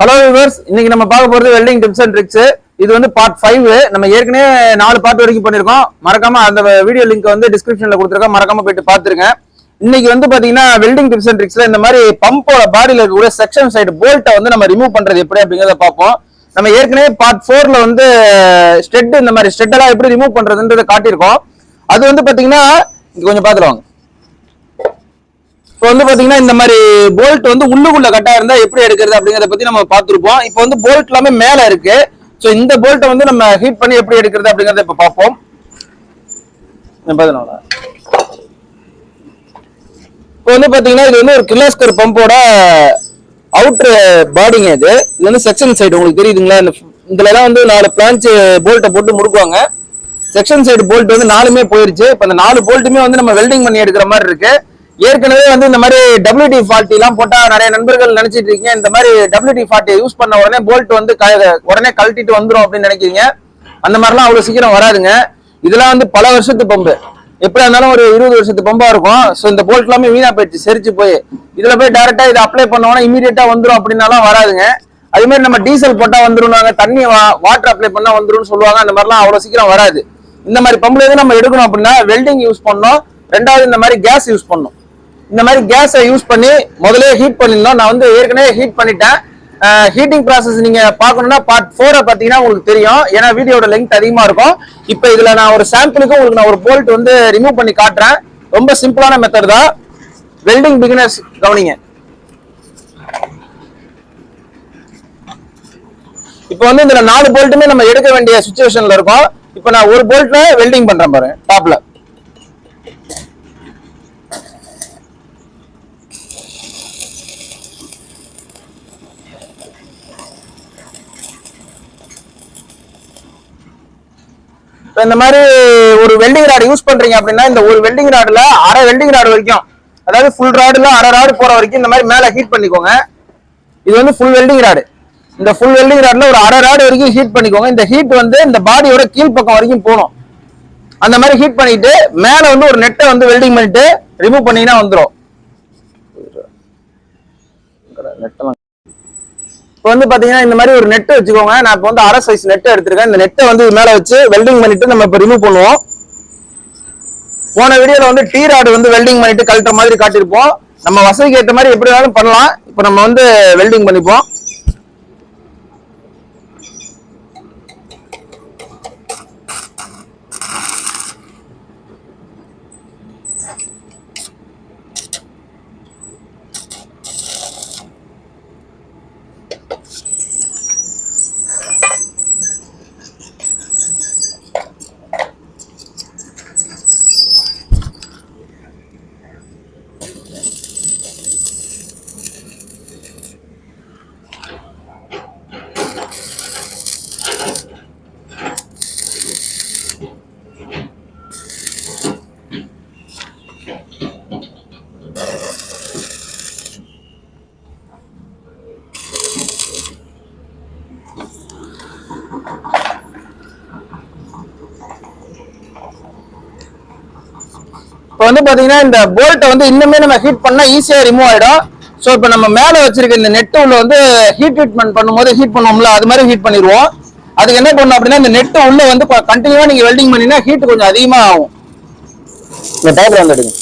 Hello viewers, இன்னைக்கு நம்ம பார்க்க போறது வெல்டிங் டிப்ஸ் அண்ட் ட்ரிக்ஸ். இது வந்து பார்ட் 5. நம்ம ஏற்கனவே 4 பார்ட் வரைக்கும் பண்ணிருக்கோம். மறக்காம அந்த வீடியோ லிங்க் வந்து டிஸ்கிரிப்ஷன்ல கொடுத்துருக்கோம், மறக்காம போயிட்டு பாத்துருங்க. இன்னைக்கு வந்து பாத்தீங்கன்னா வெல்டிங் டிப்ஸ் அண்ட் ட்ரிக்ஸ்ல இந்த மாதிரி பம்போட பாடியில இருக்கக்கூடிய செக்ஷன் சைடு போல்ட்டை வந்து நம்ம ரிமூவ் பண்றது எப்படி அப்படிங்கிறத பார்ப்போம். நம்ம ஏற்கனவே பார்ட் 4ல வந்து ஸ்டெட், இந்த மாதிரி ஸ்டெட் எல்லாம் எப்படி ரிமூவ் பண்றதுன்றதை காட்டியிருக்கோம். அது வந்து பாத்தீங்கன்னா இங்க கொஞ்சம் பாத்துருவாங்க. இப்போ வந்து பாத்தீங்கன்னா இந்த மாதிரி போல்ட் வந்து உள்ளுக்குள்ள கட்டா இருந்தா எப்படி எடுக்கிறது அப்படிங்கறத பத்தி நம்ம பார்த்திருப்போம். இப்போ வந்து போல்ட் எல்லாமே மேல இருக்கு. சோ இந்த போல்ட்டை வந்து நம்ம ஹீட் பண்ணி எப்படி எடுக்கிறது அப்படிங்கறத இப்ப பார்ப்போம். இப்போ வந்து பாத்தீங்கன்னா இது வந்து ஒரு கிர்லோஸ்கர் பம்போட அவுட்டர் பாடிங்க. இது வந்து செக்ஷன் சைடு உங்களுக்கு தெரியுதுங்களா? இதுல எல்லாம் வந்து 4 பிளான்ச் போல்ட்டை போட்டு முடுக்குவாங்க. செக்ஷன் சைடு போல்ட் வந்து 4மே போயிருச்சு. இப்போ அந்த 4 போல்ட்டுமே வந்து நம்ம வெல்டிங் பண்ணி எடுக்கிற மாதிரி இருக்கு. ஏற்கனவே வந்து இந்த மாதிரி WD-40 எல்லாம் போட்டா நிறைய நண்பர்கள் நினைச்சிட்டு இருக்கீங்க, இந்த மாதிரி WD-40 யூஸ் பண்ண உடனே போல்ட் வந்து உடனே கழட்டிட்டு வந்துடும் அப்படின்னு நினைக்கிறீங்க. அந்த மாதிரிலாம் அவ்வளவு சீக்கிரம் வராதுங்க. இதெல்லாம் வந்து பல வருஷத்து பம்பு, எப்படியா இருந்தாலும் ஒரு 20 வருஷத்து பம்பா இருக்கும். ஸோ இந்த போல்ட் எல்லாமே வீணா போயிடுச்சு, செரிச்சு போய். இதுல போய் டைரக்டா இதை அப்ளை பண்ணோம்னா இமீடியட்டா வந்துடும் அப்படின்னாலாம் வராதுங்க. அதே மாதிரி நம்ம டீசல் போட்டா வந்துருவாங்க, தண்ணி வாட்டர் அப்ளை பண்ணா வந்துரும்னு சொல்லுவாங்க. அந்த மாதிரிலாம் அவ்வளவு சீக்கிரம் வராது. இந்த மாதிரி பம்புல இருந்து நம்ம எடுக்கணும் அப்படின்னா வெல்டிங் யூஸ் பண்ணணும். ரெண்டாவது இந்த மாதிரி கேஸ் யூஸ் பண்ணணும். இந்த மாதிரி கேஸை யூஸ் பண்ணி முதலே ஹீட் பண்ணிருந்தோம். நான் வந்து ஏற்கனவே ஹீட் பண்ணிட்டேன். ஹீட்டிங் ப்ராசஸ் நீங்க பார்க்கணும்னா பார்ட் 4 பார்த்தீங்கன்னா உங்களுக்கு தெரியும், ஏன்னா வீடியோட லெங்த் அதிகமா இருக்கும். இப்போ இதுல நான் ஒரு சாம்பிளுக்கு உங்களுக்கு நான் ஒரு போல்ட் வந்து ரிமூவ் பண்ணி காட்டுறேன். ரொம்ப சிம்பிளான மெத்தட் தான். வெல்டிங் பிகினர்ஸ் கவனிங்க. இப்போ வந்து இதுல 4 போல்ட்டுமே நம்ம எடுக்க வேண்டிய சுச்சுவேஷன்ல இருக்கும். இப்போ நான் ஒரு போல்ட்ல வெல்டிங் பண்றேன் பாருங்க. டாப்ல இந்த மாதிரி ஒரு வெல்டிங் ராட் யூஸ் பண்றீங்க அப்படின்னா இந்த ஒரு வெல்டிங் ராட்ல அரை வெல்டிங் ராட் வரைக்கும், அதாவது ஃபுல் ராடுல அரை ராடு போற வரைக்கும் இந்த மாதிரி மேல ஹீட் பண்ணிக்கோங்க. இது வந்து ஃபுல் வெல்டிங் ராடு. இந்த ஃபுல் வெல்டிங் ராட்ல ஒரு அரை ராடு வரைக்கும் ஹீட் பண்ணிக்கோங்க. இந்த ஹீட் வந்து இந்த பாடியோட கீழ் பக்கம் வரைக்கும் போகணும். அந்த மாதிரி ஹீட் பண்ணிட்டு மேல வந்து ஒரு நெட்டை வந்து வெல்டிங் பண்ணிட்டு ரிமூவ் பண்ணீங்கன்னா வந்துடும். இப்போ வந்து பாத்தீங்கன்னா இந்த மாதிரி ஒரு நெட் வச்சுக்கோங்க. நான் இப்போ வந்து அரை சைஸ் நெட் எடுத்திருக்கேன். இந்த நெட்டை வந்து மேல வச்சு வெல்டிங் பண்ணிட்டு நம்ம இப்போ ரிமூவ் பண்ணுவோம். போன வீடியோல வந்து டீ ராடு வந்து வெல்டிங் பண்ணிட்டு கழட்டுற மாதிரி காட்டியிருப்போம். நம்ம வசதிக்கு ஏற்ற மாதிரி எப்படி வேணாலும் பண்ணலாம். இப்போ நம்ம வந்து வெல்டிங் பண்ணிப்போம். இப்போ வந்து பாத்தீங்கன்னா இந்த போல்ட்டை வந்து இன்னுமே நம்ம ஹீட் பண்ணா ஈஸியா ரிமூவ் ஆயிடும். ஸோ இப்போ நம்ம மேல வச்சிருக்க இந்த நெட் உள்ள வந்து ஹீட் ட்ரீட்மெண்ட் பண்ணும்போது ஹீட் பண்ணுவோம்ல, அது மாதிரி ஹீட் பண்ணிடுவோம். அதுக்கு என்ன பண்ணணும் அப்படின்னா இந்த நெட் உள்ள வந்து கண்டினியூவா நீங்க வெல்டிங் பண்ணினா ஹீட் கொஞ்சம் அதிகமா ஆகும். இந்த டைப்ல வந்து எடுங்க.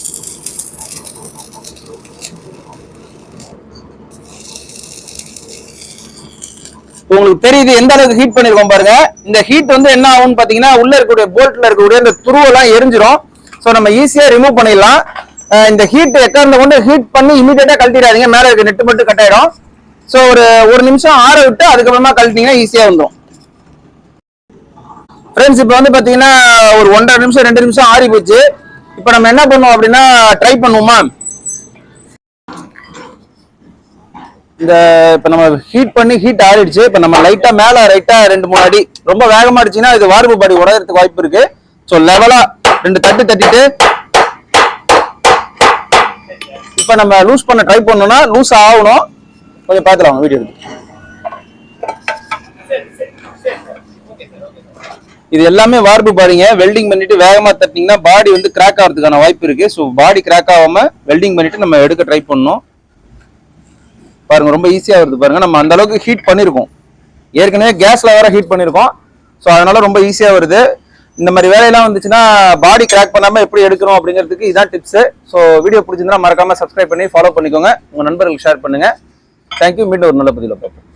உங்களுக்கு தெரியுது எந்த அளவுக்கு ஹீட் பண்ணிருக்கோம் பாருங்க. இந்த ஹீட் வந்து என்ன ஆகும்னு பாத்தீங்கன்னா உள்ள இருக்கக்கூடிய போல்ட்ல இருக்கக்கூடிய இந்த துருவெல்லாம் எரிஞ்சிரும். ஸோ நம்ம ஈஸியா ரிமூவ் பண்ணிடலாம். இந்த ஹீட் எக்காரணத்தை கொண்டு ஹீட் பண்ணி இமீடியட்டா கழட்டிடாதீங்க, மேல இருக்க நெட்டு மட்டும் கட் ஆயிடும். ஸோ ஒரு நிமிஷம் ஆற விட்டு அதுக்கப்புறமா கழட்டிங்கன்னா ஈஸியா வந்துடும். ஃப்ரெண்ட்ஸ் இப்போ வந்து பாத்தீங்கன்னா ஒரு 1.5 நிமிஷம் 2 நிமிஷம் ஆறி போச்சு. இப்போ நம்ம என்ன பண்ணுவோம் அப்படின்னா ட்ரை பண்ணுவோமா? இந்த இப்போ நம்ம ஹீட் பண்ணி ஹீட் ஆறிடுச்சு. இப்போ நம்ம லைட்டா மேல ரைட்டா 2-3 அடி, ரொம்ப வேகமா அடிச்சுன்னா இது வார்ப்பு பாடி உடையறதுக்கு வாய்ப்பு இருக்கு. ஸோ லெவலா 2 தட்டு தட்டிட்டு இப்ப நம்ம லூஸ் பண்ண ட்ரை பண்ணோம்னா லூஸ் ஆகணும். கொஞ்சம் பாத்துலாம் வீடியோ. இது எல்லாமே வார்ப்பு பாடிங்க. வெல்டிங் பண்ணிட்டு வேகமா தட்டினீங்கன்னா பாடி வந்து கிராக் ஆகிறதுக்கான வாய்ப்பு இருக்கு. ஸோ பாடி கிராக் ஆகாம வெல்டிங் பண்ணிட்டு நம்ம எடுக்க ட்ரை பண்ணணும். பாருங்க ரொம்ப ஈஸியா வருது பாருங்க. நம்ம அந்த அளவுக்கு ஹீட் பண்ணிருக்கோம், ஏற்கனவே கேஸ்ல வேற ஹீட் பண்ணிருக்கோம். ஸோ அதனால ரொம்ப ஈஸியா வருது. இந்த மாதிரி வேலையெல்லாம் வந்துச்சுன்னா பாடி கிராக் பண்ணாம எப்படி எடுக்கிறோம் அப்படிங்கிறதுக்கு இதான் டிப்ஸ். ஸோ வீடியோ பிடிச்சிருந்தா மறக்காம சப்ஸ்கிரைப் பண்ணி ஃபாலோ பண்ணிக்கோங்க, உங்க நண்பர்களுக்கு ஷேர் பண்ணுங்க. தேங்க்யூ. மீண்டும் ஒரு நல்ல பதிவில் பார்ப்போம்.